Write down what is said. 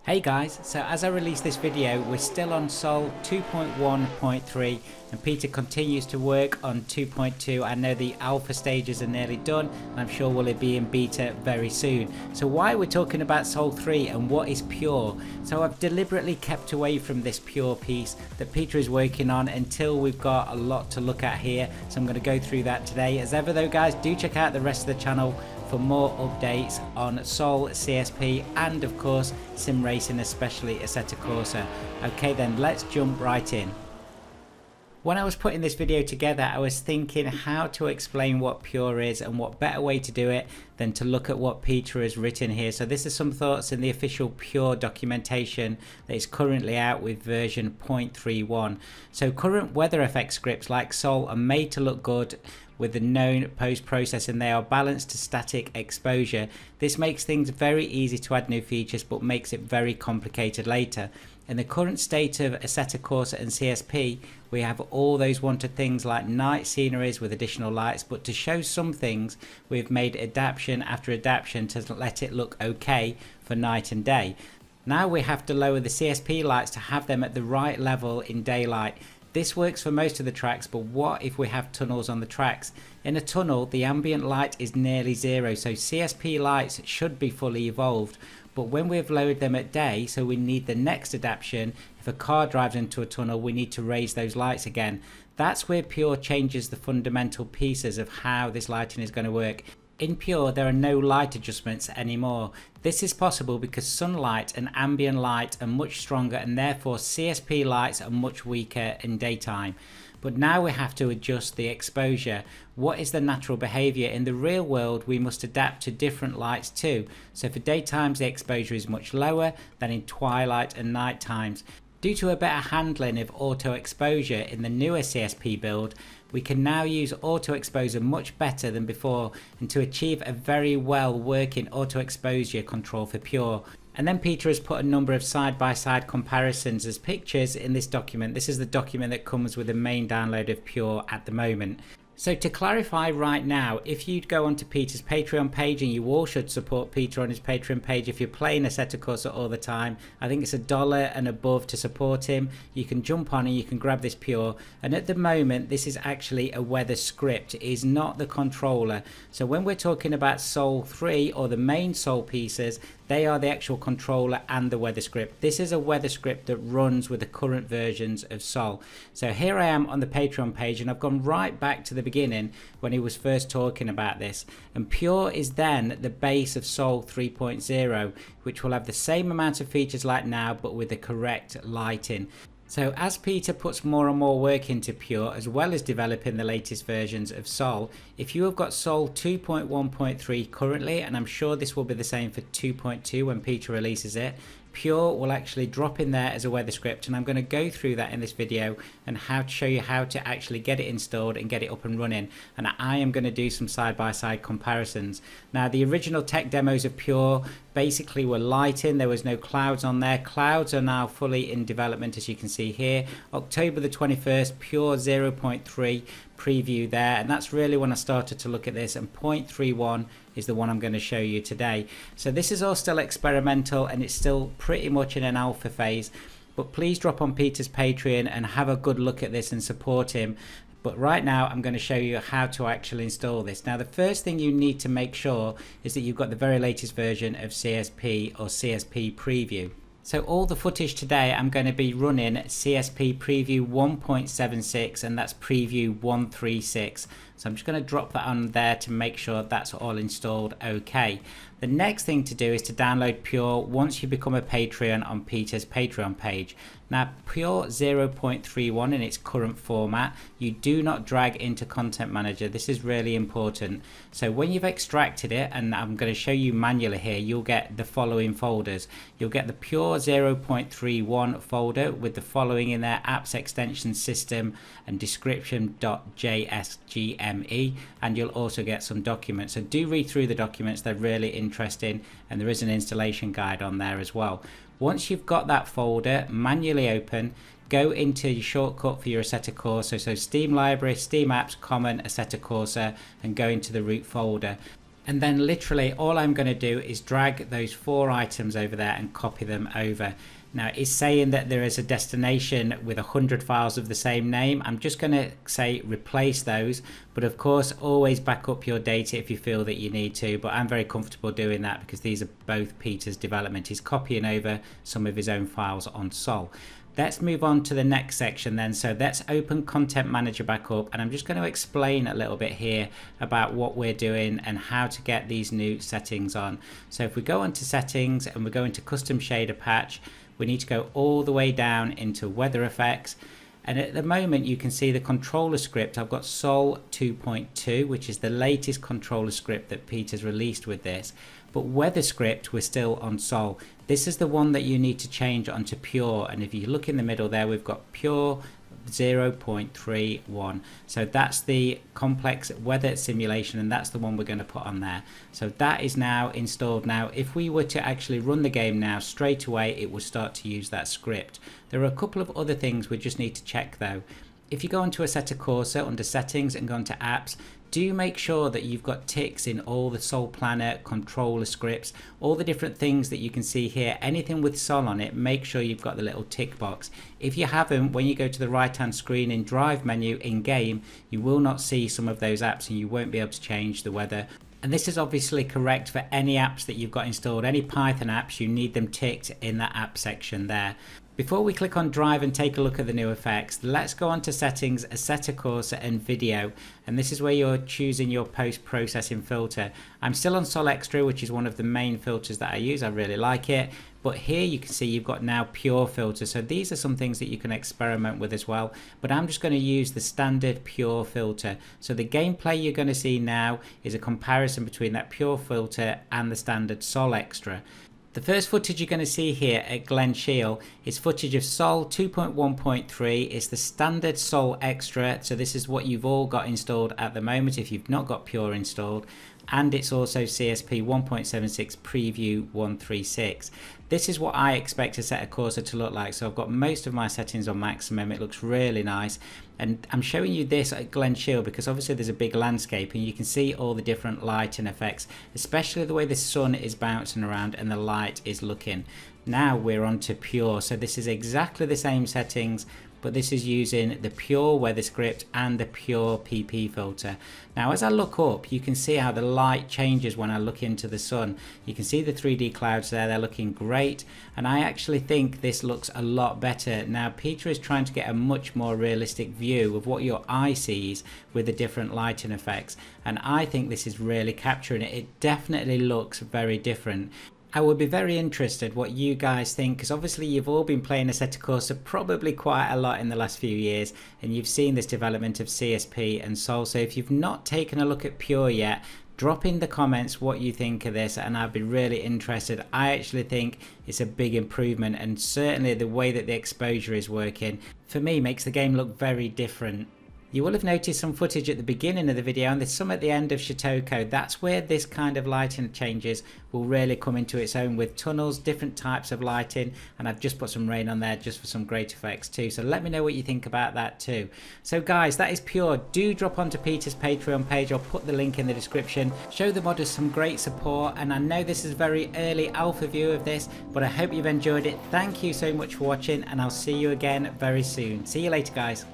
Hey guys, so as I release this video, we're still on Sol 2.1.3 and Peter continues to work on 2.2. I know the alpha stages are nearly done and I'm sure we'll be in beta very soon. So why we're talking about Sol 3 and what is Pure? So I've deliberately kept away from this Pure piece that Peter is working on until we've got a lot to look at here. So I'm going to go through that today. As ever though guys, do check out the rest of the channel for more updates on Sol, CSP and of course sim racing, especially Assetto Corsa. Okay then, let's jump right in. When I was putting this video together, I was thinking how to explain what Pure is and what better way to do it than to look at what Peter has written here. So this is some thoughts in the official Pure documentation that is currently out with version 0.31. So current weather effects scripts like Sol are made to look good with the known post-processing. They are balanced to static exposure. This makes things very easy to add new features but makes it very complicated later. In the current state of Assetto Corsa and CSP, we have all those wanted things like night sceneries with additional lights, but to show some things, we've made adaptation after adaptation to let it look okay for night and day. Now we have to lower the CSP lights to have them at the right level in daylight. This works for most of the tracks, but what if we have tunnels on the tracks? In a tunnel, the ambient light is nearly zero, so CSP lights should be fully evolved. But when we've lowered them at day, so we need the next adaptation, if a car drives into a tunnel, we need to raise those lights again. That's where Pure changes the fundamental pieces of how this lighting is going to work. In Pure, there are no light adjustments anymore. This is possible because sunlight and ambient light are much stronger and therefore CSP lights are much weaker in daytime. But now we have to adjust the exposure. What is the natural behavior? In the real world, we must adapt to different lights too. So for daytimes, the exposure is much lower than in twilight and night times. Due to a better handling of auto exposure in the newer CSP build, we can now use auto exposure much better than before and to achieve a very well working auto exposure control for Pure. And then Peter has put a number of side-by-side comparisons as pictures in this document. This is the document that comes with the main download of Pure at the moment. So to clarify right now, if you'd go onto Peter's Patreon page, and you all should support Peter on his Patreon page if you're playing Assetto Corsa all the time, I think it's $1 and above to support him. You can jump on and you can grab this Pure. And at the moment, this is actually a weather script. It is not the controller. So when we're talking about Sol 3 or the main Sol pieces, they are the actual controller and the weather script. This is a weather script that runs with the current versions of Sol. So here I am on the Patreon page and I've gone right back to the beginning when he was first talking about this. And Pure is then the base of Sol 3.0, which will have the same amount of features like now, but with the correct lighting. So as Peter puts more and more work into Pure, as well as developing the latest versions of Sol, if you have got Sol 2.1.3 currently, and I'm sure this will be the same for 2.2 when Peter releases it, Pure will actually drop in there as a weather script, and I'm going to go through that in this video and how to show you how to actually get it installed and get it up and running. And I am going to do some side-by-side comparisons. Now the original tech demos of Pure basically were lighting. There was no clouds on there. Clouds are now fully in development, as you can see here. October the 21st, Pure 0.3 preview there, and that's really when I started to look at this, and 0.31 is the one I'm going to show you today. So this is all still experimental and it's still pretty much in an alpha phase, but please drop on Peter's Patreon and have a good look at this and support him. But right now I'm going to show you how to actually install this. Now the first thing you need to make sure is that you've got the very latest version of CSP or CSP preview. So all the footage today, I'm going to be running CSP preview 1.76 and that's preview 136. So I'm just going to drop that on there to make sure that's all installed okay. The next thing to do is to download Pure once you become a Patreon on Peter's Patreon page. Now Pure 0.31 in its current format, you do not drag into Content Manager. This is really important. So when you've extracted it, and I'm going to show you manually here, you'll get the following folders. You'll get the Pure 0.31 folder with the following in there: apps, extension, system and description.jsgme, and you'll also get some documents. So do read through the documents, they're really interesting, and there is an installation guide on there as well. Once you've got that folder, manually open, go into your shortcut for your Assetto Corsa, so Steam Library, Steam Apps, Common, Assetto Corsa, and go into the root folder. And then literally all I'm going to do is drag those 4 items over there and copy them over. Now it's saying that there is a destination with 100 files of the same name. I'm just going to say replace those, but of course always back up your data if you feel that you need to, but I'm very comfortable doing that because these are both Peter's development. He's copying over some of his own files on Sol. Let's move on to the next section then. So let's open Content Manager back up, and I'm just going to explain a little bit here about what we're doing and how to get these new settings on. So if we go into settings and we go into custom shader patch, we need to go all the way down into weather effects. And at the moment you can see the controller script. I've got Sol 2.2, which is the latest controller script that Peter's released with this. But weather script, we're still on Sol. This is the one that you need to change onto pure. And if you look in the middle there, we've got pure 0.31. So that's the complex weather simulation, and that's the one we're going to put on there. So that is now installed. Now if we were to actually run the game now, straight away it will start to use that script. There are a couple of other things we just need to check though. If you go into Assetto Corsa under settings and go into apps, do make sure that you've got ticks in all the Sol Planner, controller scripts, all the different things that you can see here. Anything with Sol on it, make sure you've got the little tick box. If you haven't, when you go to the right hand screen in Drive menu in game, you will not see some of those apps and you won't be able to change the weather. And this is obviously correct for any apps that you've got installed. Any Python apps, you need them ticked in that app section there. Before we click on Drive and take a look at the new effects, let's go on to settings, Assetto Corsa and video. And this is where you're choosing your post-processing filter. I'm still on Sol Extra, which is one of the main filters that I use. I really like it. But here you can see you've got now pure filter. So these are some things that you can experiment with as well. But I'm just going to use the standard pure filter. So the gameplay you're going to see now is a comparison between that pure filter and the standard Sol Extra. The first footage you're going to see here at Glen Shiel is footage of Sol 2.1.3. It's the standard Sol Extra, so this is what you've all got installed at the moment if you've not got Pure installed. And it's also CSP 1.76 Preview 136. This is what I expect Assetto Corsa to look like. So I've got most of my settings on maximum. It looks really nice. And I'm showing you this at Glen Shiel because obviously there's a big landscape and you can see all the different lighting effects, especially the way the sun is bouncing around and the light is looking. Now we're on to Pure. So this is exactly the same settings, but this is using the pure weather script and the pure PP filter. Now as I look up, you can see how the light changes when I look into the sun. You can see the 3D clouds there, they're looking great, and I actually think this looks a lot better. Now Peter is trying to get a much more realistic view of what your eye sees with the different lighting effects, and I think this is really capturing it. It definitely looks very different. I would be very interested what you guys think, because obviously you've all been playing Assetto Corsa probably quite a lot in the last few years, and you've seen this development of CSP and Sol. So if you've not taken a look at Pure yet, drop in the comments what you think of this, and I'd be really interested. I actually think it's a big improvement, and certainly the way that the exposure is working, for me, makes the game look very different. You will have noticed some footage at the beginning of the video and there's some at the end of Shotoko. That's where this kind of lighting changes will really come into its own with tunnels, different types of lighting, and I've just put some rain on there just for some great effects too. So let me know what you think about that too. So guys, that is Pure. Do drop onto Peter's Patreon page. I'll put the link in the description. Show the modders some great support, and I know this is a very early alpha view of this, but I hope you've enjoyed it. Thank you so much for watching, and I'll see you again very soon. See you later guys.